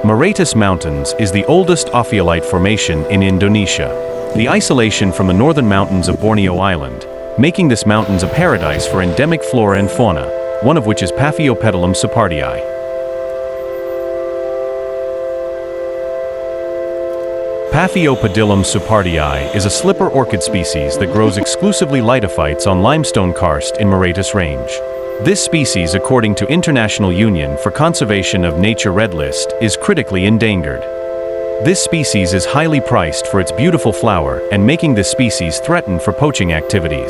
Meratus Mountains is the oldest ophiolite formation in Indonesia. The isolation from the northern mountains of Borneo Island, making this mountains a paradise for endemic flora and fauna, one of which is Paphiopedilum supardii. Paphiopedilum supardii is a slipper orchid species that grows exclusively litophytes on limestone karst in Meratus Range. This species, according to International Union for Conservation of Nature Red List, is critically endangered. This species is highly priced for its beautiful flower and making this species threatened for poaching activities.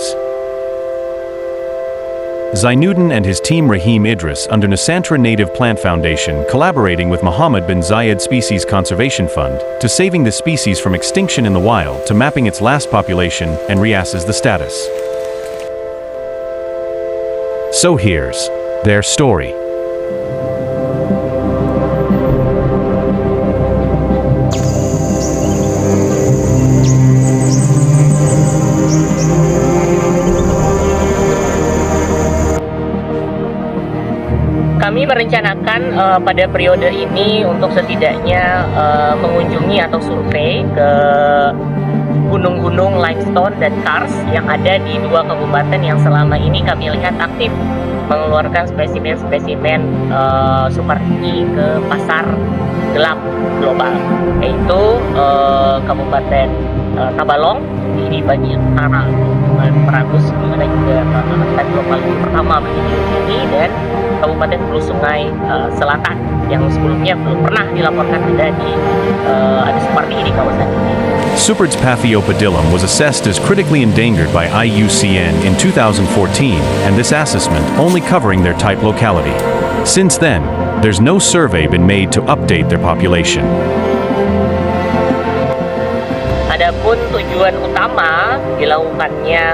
Zainuddin and his team Rahim Idris under Nusantara Native Plant Foundation collaborating with Mohamed bin Zayed Species Conservation Fund to saving the species from extinction in the wild to mapping its last population and reassess the status. So here's their story. Kami merencanakan pada periode ini untuk setidaknya mengunjungi atau survei ke gunung-gunung limestone dan karst yang ada di dua kabupaten yang selama ini kami lihat aktif mengeluarkan spesimen-spesimen supardii ke pasar gelap global, yaitu Kabupaten Tabalong di bagian utara Meratus, ada juga habitat global pertama bagi ini, dan Kabupaten Hulu Sungai Selatan yang sebelumnya belum pernah dilaporkan ada supardii di kawasan ini. Supard's Paphiopedilum was assessed as critically endangered by IUCN in 2014, and this assessment only covering their type locality. Since then, there's no survey been made to update their population. Adapun tujuan utama dilakukannya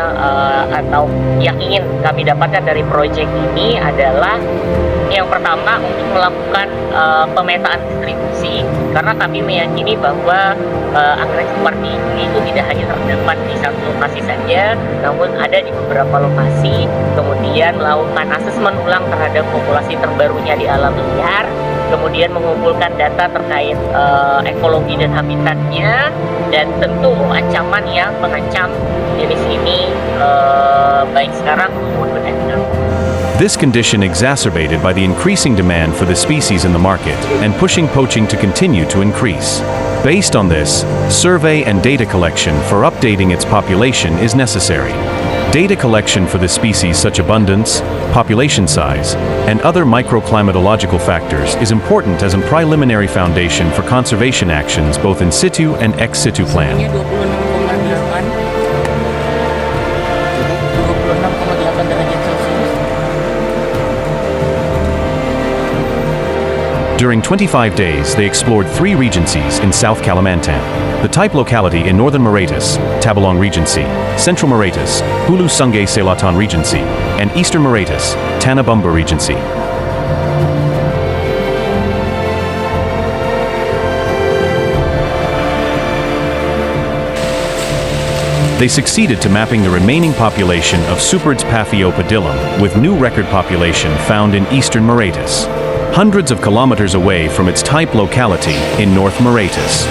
atau yang ingin kami dapatkan dari proyek ini adalah yang pertama untuk melakukan pemetaan distribusi, karena kami meyakini bahwa anggrek supardii itu tidak hanya terdapat di satu lokasi saja, namun ada di beberapa lokasi. Kemudian melakukan asesmen ulang terhadap populasi terbarunya di alam liar, kemudian mengumpulkan data terkait ekologi dan habitatnya, dan tentu ancaman yang mengancam jenis ini baik sekarang maupun mendatang. This condition exacerbated by the increasing demand for the species in the market and pushing poaching to continue to increase. Based on this, survey and data collection for updating its population is necessary. Data collection for the species such abundance, population size, and other microclimatological factors is important as a preliminary foundation for conservation actions both in situ and ex situ plan. During 25 days, they explored 3 regencies in South Kalimantan, the type locality in northern Meratus, Tabalong Regency, central Meratus, Hulu Sungai Selatan Regency, and eastern Meratus, Tanah Bumbu Regency. They succeeded to mapping the remaining population of Supard's Paphiopedilum with new record population found in eastern Meratus, hundreds of kilometers away from its type locality in North Meratus.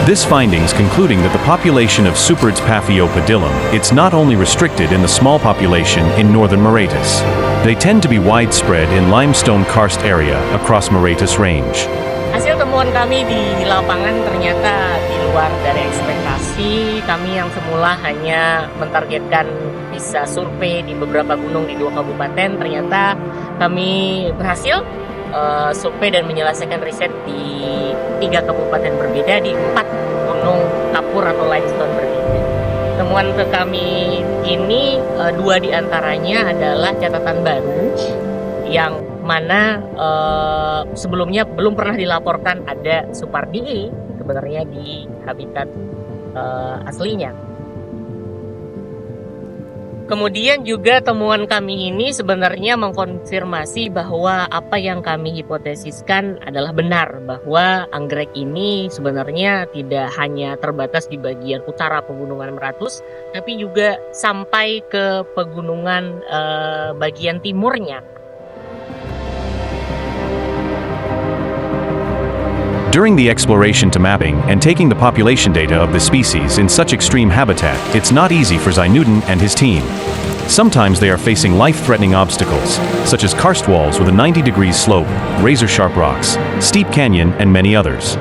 This findings concluding that the population of Supard's Paphiopedilum, it's not only restricted in the small population in northern Meratus. They tend to be widespread in limestone karst area across Meratus Range. Hasil temuan kami di lapangan ternyata di luar dari ekspektasi. Kami yang semula hanya mentargetkan bisa survei di beberapa gunung di 2 kabupaten, ternyata kami berhasil survei dan menyelesaikan riset di 3 kabupaten berbeda di 4 gunung kapur atau limestone berbeda. Temuan ke kami ini 2 diantaranya adalah catatan baru yang mana sebelumnya belum pernah dilaporkan ada supardii sebenarnya di habitat aslinya. Kemudian juga temuan kami ini sebenarnya mengkonfirmasi bahwa apa yang kami hipotesiskan adalah benar, bahwa anggrek ini sebenarnya tidak hanya terbatas di bagian utara pegunungan Meratus, tapi juga sampai ke pegunungan bagian timurnya. During the exploration to mapping and taking the population data of the species in such extreme habitat, it's not easy for Zainuddin and his team. Sometimes they are facing life-threatening obstacles, such as karst walls with a 90-degree slope, razor-sharp rocks, steep canyon, and many others.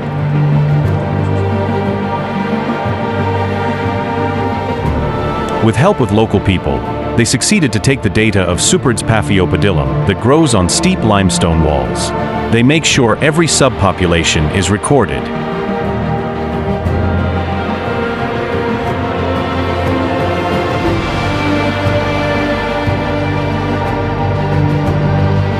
With help with local people, they succeeded to take the data of Supard's Paphiopedilum that grows on steep limestone walls. They make sure every subpopulation is recorded.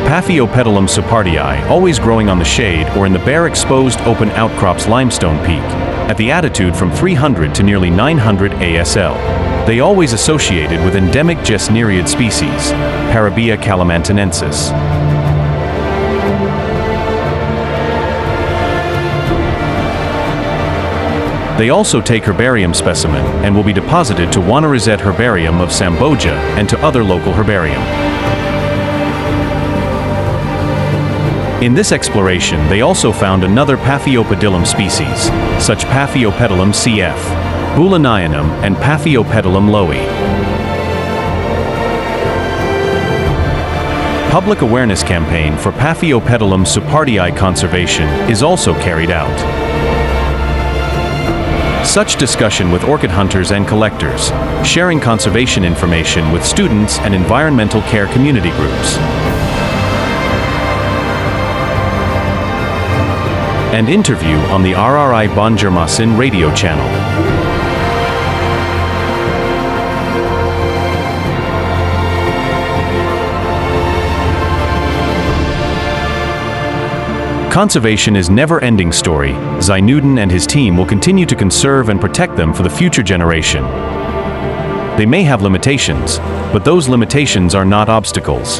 Paphiopedilum supardii, always growing on the shade or in the bare exposed open outcrops limestone peak, at the altitude from 300 to nearly 900 ASL. They always associated with endemic gesneriid species, Parabia kalimantanensis. They also take herbarium specimen and will be deposited to Wanarizet Herbarium of Samboja and to other local herbarium. In this exploration, they also found another Paphiopedilum species, such Paphiopedilum cf. Bulanayanum and Paphiopedilum lowi. Public awareness campaign for Paphiopedilum supardii conservation is also carried out. Such discussion with orchid hunters and collectors, sharing conservation information with students and environmental care community groups. And interview on the RRI Banjarmasin radio channel. Conservation is never-ending story. Zainuddin and his team will continue to conserve and protect them for the future generation. They may have limitations, but those limitations are not obstacles.